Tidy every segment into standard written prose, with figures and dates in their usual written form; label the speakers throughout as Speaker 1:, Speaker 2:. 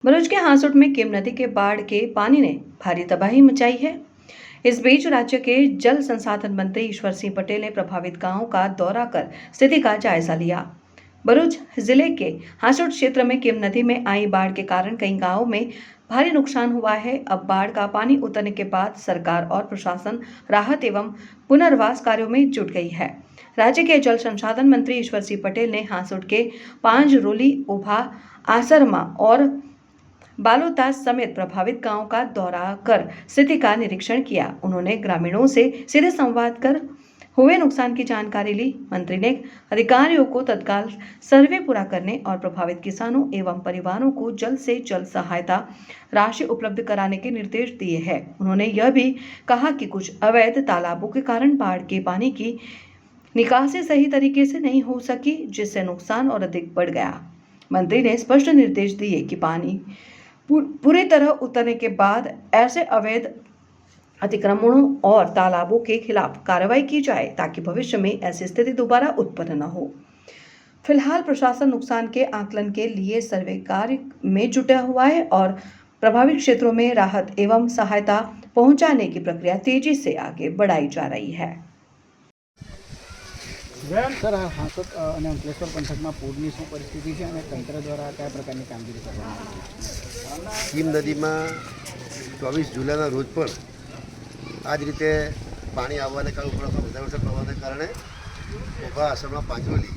Speaker 1: भरूच के हांसुट में केम नदी के बाढ़ के पानी ने भारी तबाही मचाई है। इस बीच राज्य के जल संसाधन मंत्री ईश्वर सिंह पटेल ने प्रभावित गांवों का दौरा कर स्थिति का जायजा लिया। भरूच जिले के हांसुट क्षेत्र में केम नदी में आई बाढ़ के कारण कई गांवों में भारी नुकसान हुआ है। अब बाढ़ का पानी उतरने के बाद सरकार और प्रशासन राहत एवं पुनर्वास कार्यों में जुट गई है। राज्य के जल संसाधन मंत्री ईश्वर सिंह पटेल ने हांसुट के पांजरोली, उभा, आसरमा और बालोतास समेत प्रभावित गांव का दौरा कर स्थिति का निरीक्षण किया। उन्होंने ग्रामीणों से सीधे संवाद कर हुए नुकसान की जानकारी ली। मंत्री ने अधिकारियों को तत्काल सर्वे पूरा करने और प्रभावित किसानों एवं परिवारों को जल्द से जल्द सहायता राशि उपलब्ध कराने के निर्देश दिए हैं। उन्होंने यह भी कहा कि कुछ अवैध तालाबों के कारण बाढ़ के पानी की निकासी सही तरीके से नहीं हो सकी, जिससे नुकसान और अधिक बढ़ गया। मंत्री ने स्पष्ट निर्देश दिए कि पानी पूरी तरह उतरने के बाद ऐसे अवैध अतिक्रमणों और तालाबों के खिलाफ कार्रवाई की जाए ताकि भविष्य में ऐसी स्थिति दोबारा उत्पन्न न हो। फिलहाल प्रशासन नुकसान के आकलन के लिए सर्वे कार्य में जुटा हुआ है और प्रभावित क्षेत्रों में राहत एवं सहायता पहुंचाने की प्रक्रिया तेजी से आगे बढ़ाई जा रही है।
Speaker 2: सर, हांसोट અને અંકલેશ્વર પંથકમાં પૂરની શું પરિસ્થિતિ છે અને તંત્ર દ્વારા કયા પ્રકારની કામગીરી કરવામાં આવી છે?
Speaker 3: કેમ નદીમાં 24 જુલાઈના રોજ પણ આ જ રીતે પાણી આવવાને કારણે ઉપરથી વધારે વરસાદ પડવાને કારણે ઉભા આશ્રમમાં પાંજરોલી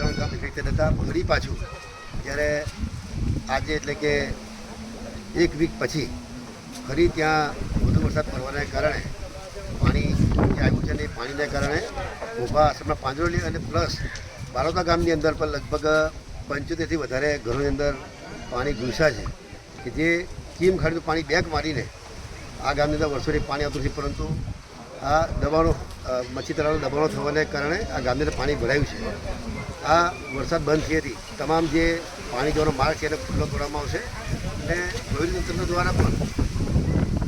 Speaker 3: 3 ગામ ઇફેક્ટેડ હતા। ફરી પાછું જ્યારે આજે એટલે કે 1 વીક પછી ફરી ત્યાં વધુ વરસાદ પડવાને કારણે પાણી જે આવ્યું છે ને પાણીને કારણે ઉભા આશ્રમના પાંજરોલી અને પ્લસ બાલોતા ગામની અંદર પણ લગભગ 75થી વધારે ઘરોની અંદર પાણી ઘૂસ્યા છે કે જે કેમ ખાડીનું પાણી બેક મારીને આ ગામની અંદર વર્ષોથી પાણી આવતું છે, પરંતુ આ દબાણો મચ્છી તળાવનું દબાણો થવાને કારણે આ ગામની અંદર પાણી ભરાયું છે। આ વરસાદ બંધ થયેથી તમામ જે પાણી જવાનો માર્ગ છે એને ખુલ્લો કરવામાં આવશે અને વહીવટી તંત્ર દ્વારા પણ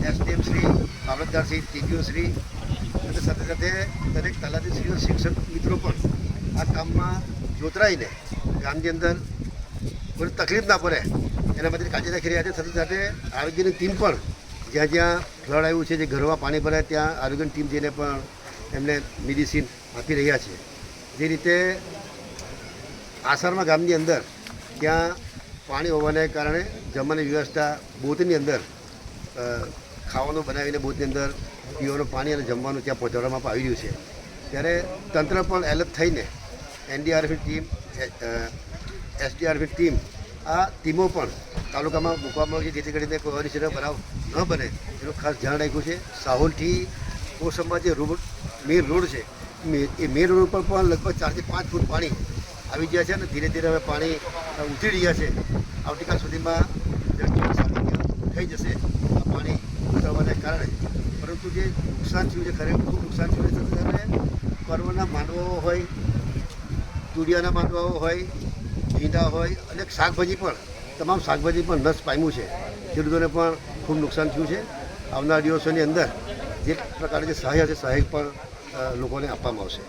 Speaker 3: એસડીએમ શ્રી, મામલતદાર શ્રી, ટીડીઓ શ્રી અને સાથે સાથે દરેક તલાટીશ્રીઓ, શિક્ષક મિત્રો પણ આ કામમાં જોતરાઈને ગામની અંદર કોઈ તકલીફ ના પડે એના માટે કાળજી રાખી રહ્યા છે। સાથે સાથે આરોગ્યની ટીમ પણ જ્યાં જ્યાં ફ્લડ આવ્યું છે, જે ઘરમાં પાણી ભરાય ત્યાં આરોગ્યની ટીમ જઈને પણ એમને મેડિસિન આપી રહ્યા છે। જે રીતે આસરમાં ગામની અંદર ત્યાં પાણી હોવાને કારણે જમવાની વ્યવસ્થા બોટની અંદર ખાવાનું બનાવીને બોટની અંદર પીવાનું પાણી અને જમવાનું ત્યાં પહોંચાડવામાં આવી રહ્યું છે। ત્યારે તંત્ર પણ એલર્ટ થઈને એનડીઆરએફની ટીમ, એસડીઆરએફની ટીમ, આ ટીમો પણ તાલુકામાં મૂકવામાં આવી છે, જેથી કરીને કોઈ અનિશ્ચિત બનાવ ન બને એનું ખાસ ધ્યાન રાખ્યું છે। સાહોલથી કોસંબા જે મેન રોડ છે એ મેન રોડ પર પણ લગભગ 4 થી 5 ફૂટ પાણી આવી ગયા છે અને ધીરે ધીરે હવે પાણી ઉતરી રહ્યા છે। આવતીકાલ સુધીમાં સામાન્ય થઈ જશે આ પાણી ઉતરવાને કારણે। પરંતુ જે નુકસાન થયું છે ખરેખર ખૂબ નુકસાન થયું છે। સાથે પરવરના માંડવાઓ હોય, તુરિયાના માંડવાઓ હોય, ભીંડા હોય, અનેક શાકભાજી પણ, તમામ શાકભાજી પણ નષ્ટ પામ્યું છે। ખેડૂતોને પણ ખૂબ નુકસાન થયું છે। આવનાર દિવસોની અંદર જે પ્રકારે જે સહાય હશે સહાય પણ લોકોને આપવામાં આવશે।